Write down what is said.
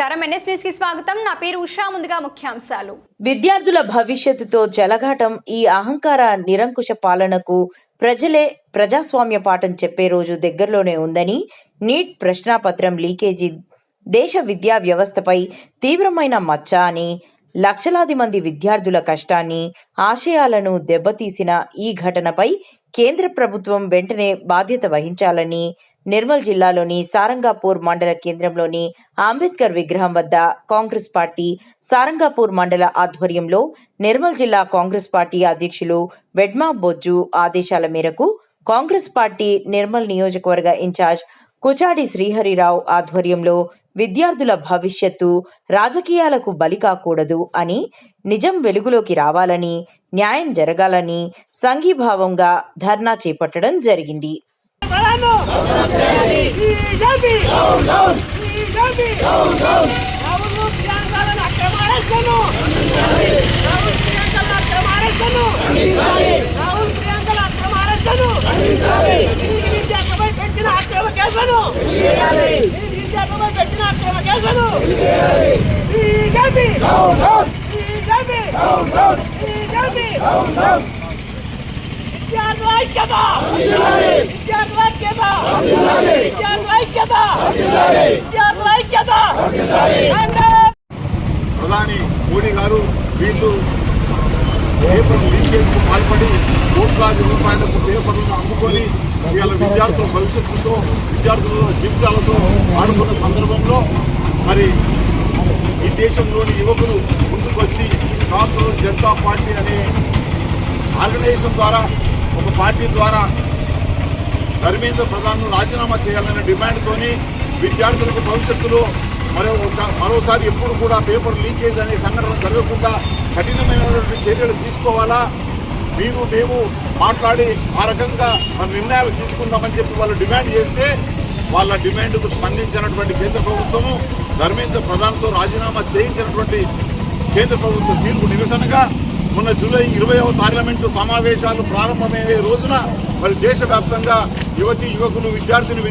నమస్కారం NS news కి స్వాగతం. నా పేరు ఉషా. ముందుగా ముఖ్యాంశాలు. విద్యార్థుల భవిష్యత్తుతో చెలగాటం. ఈ అహంకార నిరంకుశ పాలనకు ప్రజలే ప్రజాస్వామ్య పాఠం చెప్పే రోజు దగ్గరలోనే ఉందని, నీట్ ప్రశ్నాపత్రం లీకేజీ దేశ విద్యా వ్యవస్థపై తీవ్రమైన మచ్చ అని, లక్షలాది మంది విద్యార్థుల కష్టాన్ని, ఆశయాలను దెబ్బతీసిన ఈ ఘటనపై కేంద్ర ప్రభుత్వం వెంటనే బాధ్యత వహించాలని నిర్మల్ జిల్లాలోని సారంగాపూర్ మండల కేంద్రంలోని అంబేద్కర్ విగ్రహం వద్ద కాంగ్రెస్ పార్టీ సారంగాపూర్ మండల ఆధ్వర్యంలో నిర్మల్ జిల్లా కాంగ్రెస్ పార్టీ అధ్యక్షులు వెడ్మా బొజ్జు ఆదేశాల మేరకు కాంగ్రెస్ పార్టీ నిర్మల్ నియోజకవర్గ ఇన్ఛార్జ్ కుచాడి శ్రీహరిరావు ఆధ్వర్యంలో విద్యార్థుల భవిష్యత్తు రాజకీయాలకు బలి కాకూడదు అని, నిజం వెలుగులోకి రావాలని, న్యాయం జరగాలని సంఘీభావంగా ధర్నా చేపట్టడం జరిగింది. ప్రధాని మోడీ గారు వీళ్ళు పేపర్ లీకేజ్కు పాల్పడి కోట్లాది రూపాయలకు పేపర్లను అమ్ముకొని ఇవాళ విద్యార్థుల భవిష్యత్తుతో విద్యార్థుల జీవితాలతో ఆడుకున్న సందర్భంలో మరి ఈ దేశంలోని యువకులు ముందుకొచ్చి భారతీయ జనతా పార్టీ అనే ఆర్గనైజేషన్ ద్వారా, ఒక పార్టీ ద్వారా ధర్మేంద్ర ప్రధాన్ను రాజీనామా చేయాలనే డిమాండ్తోని విద్యార్థులకు భవిష్యత్తులో మరోసారి ఎప్పుడు కూడా పేపర్ లీకేజ్ అనే సంఘటన జరగకుండా కఠినమైనటువంటి చర్యలు తీసుకోవాలా, మేము మాట్లాడి ఆ రకంగా మన నిర్ణయాలు తీసుకుందామని చెప్పి వాళ్ళు డిమాండ్ చేస్తే, వాళ్ళ డిమాండ్కు స్పందించినటువంటి కేంద్ర ప్రభుత్వము ధర్మేంద్ర ప్రధాన్తో రాజీనామా చేయించినటువంటి కేంద్ర ప్రభుత్వ తీర్పు నిరసనగా మొన్న జూలై 20వ పార్లమెంటు సమావేశాలు ప్రారంభమయ్యే రోజున మరి దేశవ్యాప్తంగా యువతీ యువకులు విద్యార్థిని